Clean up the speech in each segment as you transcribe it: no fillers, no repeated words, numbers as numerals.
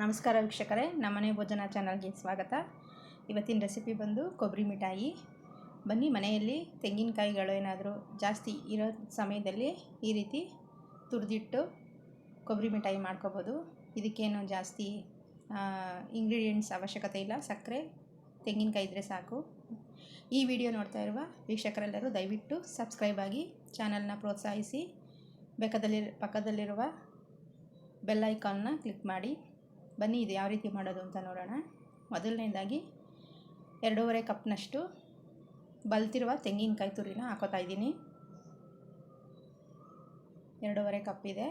ನಮಸ್ಕಾರ ವೀಕ್ಷಕರೇ, ನಮ್ಮನೆ ಭೋಜನ ಚಾನಲ್ಗೆ ಸ್ವಾಗತ. ಇವತ್ತಿನ ರೆಸಿಪಿ ಬಂದು ಕೊಬ್ಬರಿ ಮಿಠಾಯಿ. ಬನ್ನಿ, ಮನೆಯಲ್ಲಿ ತೆಂಗಿನಕಾಯಿಗಳು ಏನಾದರೂ ಜಾಸ್ತಿ ಇರೋ ಸಮಯದಲ್ಲಿ ಈ ರೀತಿ ತುರಿದಿಟ್ಟು ಕೊಬ್ಬರಿ ಮಿಠಾಯಿ ಮಾಡ್ಕೋಬೋದು. ಇದಕ್ಕೇನು ಜಾಸ್ತಿ ಇಂಗ್ರೀಡಿಯೆಂಟ್ಸ್ ಅವಶ್ಯಕತೆ ಇಲ್ಲ. ಸಕ್ಕರೆ, ತೆಂಗಿನಕಾಯಿ ಇದ್ದರೆ ಸಾಕು. ಈ ವಿಡಿಯೋ ನೋಡ್ತಾ ಇರುವ ವೀಕ್ಷಕರೆಲ್ಲರೂ ದಯವಿಟ್ಟು ಸಬ್ಸ್ಕ್ರೈಬ್ ಆಗಿ ಚಾನಲ್ನ ಪ್ರೋತ್ಸಾಹಿಸಿ. ಪಕ್ಕದಲ್ಲಿರುವ ಬೆಲ್ ಐಕಾನ್ನ ಕ್ಲಿಕ್ ಮಾಡಿ. ಬನ್ನಿ, ಇದು ಯಾವ ರೀತಿ ಮಾಡೋದು ಅಂತ ನೋಡೋಣ. ಮೊದಲನೇದಾಗಿ 2.5 ಕಪ್ನಷ್ಟು ಬಲ್ತಿರುವ ತೆಂಗಿನಕಾಯಿ ತುರಿನ ಹಾಕೋತಾ ಇದ್ದೀನಿ. 2.5 ಕಪ್ ಇದೆ.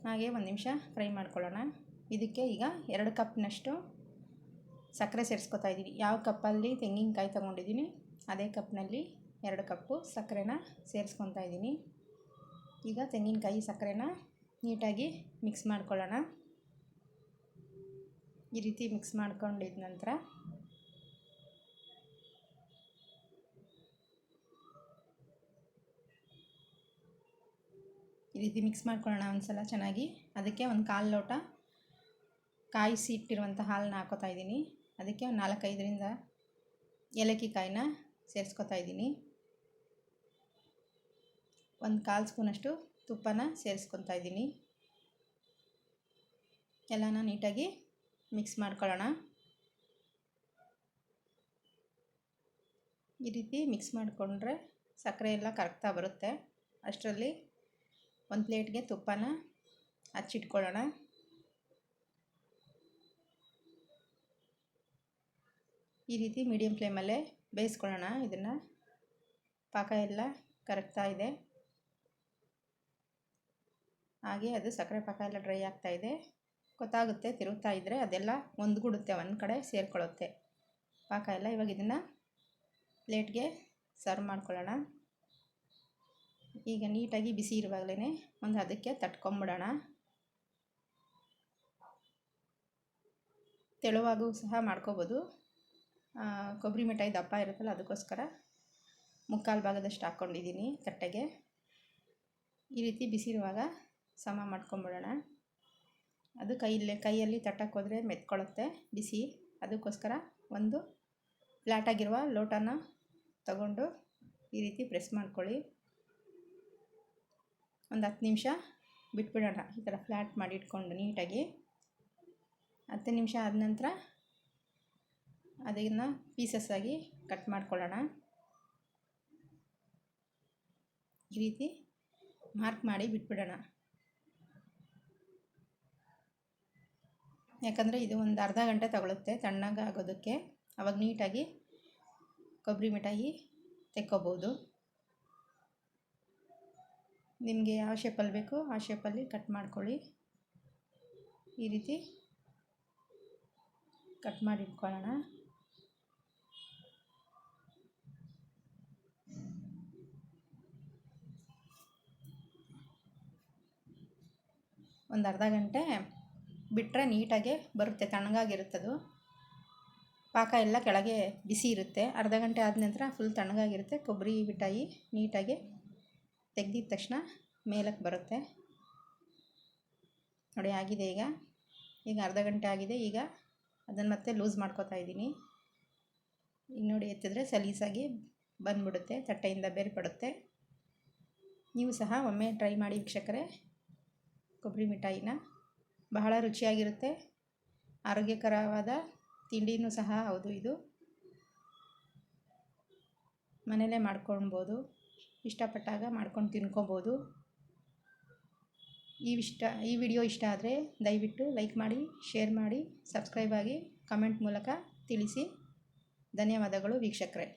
ಹಾಗೆ ಒಂದು ನಿಮಿಷ ಫ್ರೈ ಮಾಡ್ಕೊಳ್ಳೋಣ. ಇದಕ್ಕೆ ಈಗ 2 ಕಪ್ನಷ್ಟು ಸಕ್ಕರೆ ಸೇರಿಸ್ಕೊತಾ ಇದ್ದೀನಿ. ಯಾವ ಕಪ್ಪಲ್ಲಿ ತೆಂಗಿನಕಾಯಿ ತೊಗೊಂಡಿದ್ದೀನಿ ಅದೇ ಕಪ್ನಲ್ಲಿ 2 ಕಪ್ಪು ಸಕ್ಕರೆನ ಸೇರಿಸ್ಕೊತಾ ಇದ್ದೀನಿ. ಈಗ ತೆಂಗಿನಕಾಯಿ ಸಕ್ಕರೆನ ನೀಟಾಗಿ ಮಿಕ್ಸ್ ಮಾಡ್ಕೊಳ್ಳೋಣ. ಈ ರೀತಿ ಮಿಕ್ಸ್ ಮಾಡ್ಕೊಂಡಿದ ನಂತರ ಈ ರೀತಿ ಮಿಕ್ಸ್ ಮಾಡ್ಕೊಳ್ಳೋಣ ಒಂದ್ಸಲ ಚೆನ್ನಾಗಿ. ಅದಕ್ಕೆ ಒಂದು 1/4 ಲೋಟ ಕಾಯಿಸಿ ಇಟ್ಟಿರುವಂಥ ಹಾಲನ್ನ ಹಾಕೋತಾ ಇದ್ದೀನಿ. ಅದಕ್ಕೆ ಒಂದು 4-5ರಿಂದ ಏಲಕ್ಕಿ ಕಾಯಿನ ಸೇರಿಸ್ಕೊತಾ ಇದ್ದೀನಿ. ಒಂದು 1/4 ಸ್ಪೂನಷ್ಟು ತುಪ್ಪನ ಸೇರಿಸ್ಕೊತಾ ಇದ್ದೀನಿ. ಎಲ್ಲನ ನೀಟಾಗಿ ಮಿಕ್ಸ್ ಮಾಡ್ಕೊಳ್ಳೋಣ. ಈ ರೀತಿ ಮಿಕ್ಸ್ ಮಾಡಿಕೊಂಡ್ರೆ ಸಕ್ಕರೆ ಎಲ್ಲ ಕರಗ್ತಾ ಬರುತ್ತೆ. ಅಷ್ಟರಲ್ಲಿ ಒಂದು ಪ್ಲೇಟ್ಗೆ ತುಪ್ಪನ ಹಚ್ಚಿಟ್ಕೊಳ್ಳೋಣ. ಈ ರೀತಿ ಮೀಡಿಯಮ್ ಫ್ಲೇಮಲ್ಲೇ ಬೇಯಿಸ್ಕೊಳ್ಳೋಣ. ಇದನ್ನು ಪಾಕ ಎಲ್ಲ ಕರಗ್ತಾ ಇದೆ. ಹಾಗೆ ಅದು ಸಕ್ಕರೆ ಪಾಕ ಎಲ್ಲ ಡ್ರೈ ಆಗ್ತಾ ಇದೆ. ಗೊತ್ತಾಗುತ್ತೆ, ತಿರುಗ್ತಾ ಇದ್ದರೆ ಅದೆಲ್ಲ ಒಂದುಗೂಡುತ್ತೆ, ಒಂದು ಕಡೆ ಸೇರಿಕೊಳ್ಳುತ್ತೆ ಪಾಕ ಎಲ್ಲ. ಇವಾಗ ಇದನ್ನು ಪ್ಲೇಟ್ಗೆ ಸರ್ವ್ ಮಾಡ್ಕೊಳ್ಳೋಣ. ಈಗ ನೀಟಾಗಿ ಬಿಸಿ ಇರುವಾಗಲೇ ಒಂದು ಅದಕ್ಕೆ ತಟ್ಕೊಂಬಿಡೋಣ. ತೆಳುವಾಗೂ ಸಹ ಮಾಡ್ಕೋಬೋದು. ಕೊಬ್ಬರಿ ಮಿಠಾಯಿ ದಪ್ಪ ಇರುತ್ತಲ್ಲ, ಅದಕ್ಕೋಸ್ಕರ 3/4 ಭಾಗದಷ್ಟು ಹಾಕ್ಕೊಂಡಿದ್ದೀನಿ ತಟ್ಟೆಗೆ. ಈ ರೀತಿ ಬಿಸಿ ಇರುವಾಗ ಸಮ ಮಾಡ್ಕೊಂಬಿಡೋಣ. ಅದು ಕೈಯಲ್ಲಿ ತಟ್ಟಕ್ಕೆ ಹೋದರೆ ಮೆತ್ಕೊಳ್ಳುತ್ತೆ ಬಿಸಿ. ಅದಕ್ಕೋಸ್ಕರ ಒಂದು ಫ್ಲ್ಯಾಟಾಗಿರುವ ಲೋಟನ ತಗೊಂಡು ಈ ರೀತಿ ಪ್ರೆಸ್ ಮಾಡ್ಕೊಳ್ಳಿ. ಒಂದು 10 ನಿಮಿಷ ಬಿಟ್ಬಿಡೋಣ. ಈ ಥರ ಫ್ಲ್ಯಾಟ್ ಮಾಡಿ ಇಟ್ಕೊಂಡು ನೀಟಾಗಿ 10 ನಿಮಿಷ ಆದ ನಂತರ ಅದನ್ನು ಪೀಸಸ್ ಆಗಿ ಕಟ್ ಮಾಡ್ಕೊಳ್ಳೋಣ. ಈ ರೀತಿ ಮಾರ್ಕ್ ಮಾಡಿ ಬಿಟ್ಬಿಡೋಣ. ಯಾಕಂದರೆ ಇದು ಒಂದು ಅರ್ಧ ಗಂಟೆ ತಗೊಳುತ್ತೆ ತಣ್ಣಗೆ ಆಗೋದಕ್ಕೆ. ಆವಾಗ ನೀಟಾಗಿ ಕೊಬ್ಬರಿ ಮಿಠಾಯಿ ತೆಕ್ಕೋಬೋದು. ನಿಮಗೆ ಯಾವ ಶೇಪಲ್ಲಿ ಬೇಕೋ ಆ ಶೇಪಲ್ಲಿ ಕಟ್ ಮಾಡ್ಕೊಳ್ಳಿ. ಈ ರೀತಿ ಕಟ್ ಮಾಡಿ ಇಟ್ಕೊಳ್ಳೋಣ. ಒಂದು ಅರ್ಧ ಗಂಟೆ ಬಿಟ್ಟರೆ ನೀಟಾಗೆ ಬರುತ್ತೆ, ತಣ್ಣಗಾಗಿರುತ್ತದು. ಪಾಕ ಎಲ್ಲ ಕೆಳಗೆ ಬಿಸಿ ಇರುತ್ತೆ. ಅರ್ಧ ಗಂಟೆ ಆದ ನಂತರ ಫುಲ್ ತಣ್ಣಗಾಗಿರುತ್ತೆ. ಕೊಬ್ಬರಿ ಮಿಠಾಯಿ ನೀಟಾಗಿ ತೆಗೆದಿದ ತಕ್ಷಣ ಮೇಲಕ್ಕೆ ಬರುತ್ತೆ ನೋಡಿ. ಆಗಿದೆ ಈಗ ಅರ್ಧ ಗಂಟೆ ಆಗಿದೆ. ಈಗ ಅದನ್ನು ಮತ್ತೆ ಲೂಸ್ ಮಾಡ್ಕೊತಾ ಇದ್ದೀನಿ. ಈಗ ನೋಡಿ, ಎತ್ತಿದ್ರೆ ಸಲೀಸಾಗಿ ಬಂದ್ಬಿಡುತ್ತೆ, ತಟ್ಟೆಯಿಂದ ಬೇರ್ಪಡುತ್ತೆ. ನೀವು ಸಹ ಒಮ್ಮೆ ಟ್ರೈ ಮಾಡಿ ವೀಕ್ಷಕರೇ. ಕೊಬ್ಬರಿ ಮಿಠಾಯಿನ ಬಹಳ ರುಚಿಯಾಗಿರುತ್ತೆ. ಆರೋಗ್ಯಕರವಾದ ತಿಂಡಿನೂ ಸಹ ಹೌದು. ಇದು ಮನೆಯಲ್ಲೇ ಮಾಡ್ಕೊಳ್ಬೋದು. ಇಷ್ಟಪಟ್ಟಾಗ ಮಾಡ್ಕೊಂಡು ತಿನ್ಕೊಬೋದು. ಈ ವಿಡಿಯೋ ಇಷ್ಟ ಆದರೆ ದಯವಿಟ್ಟು ಲೈಕ್ ಮಾಡಿ, ಶೇರ್ ಮಾಡಿ, ಸಬ್ಸ್ಕ್ರೈಬ್ ಆಗಿ, ಕಮೆಂಟ್ ಮೂಲಕ ತಿಳಿಸಿ. ಧನ್ಯವಾದಗಳು ವೀಕ್ಷಕರೇ.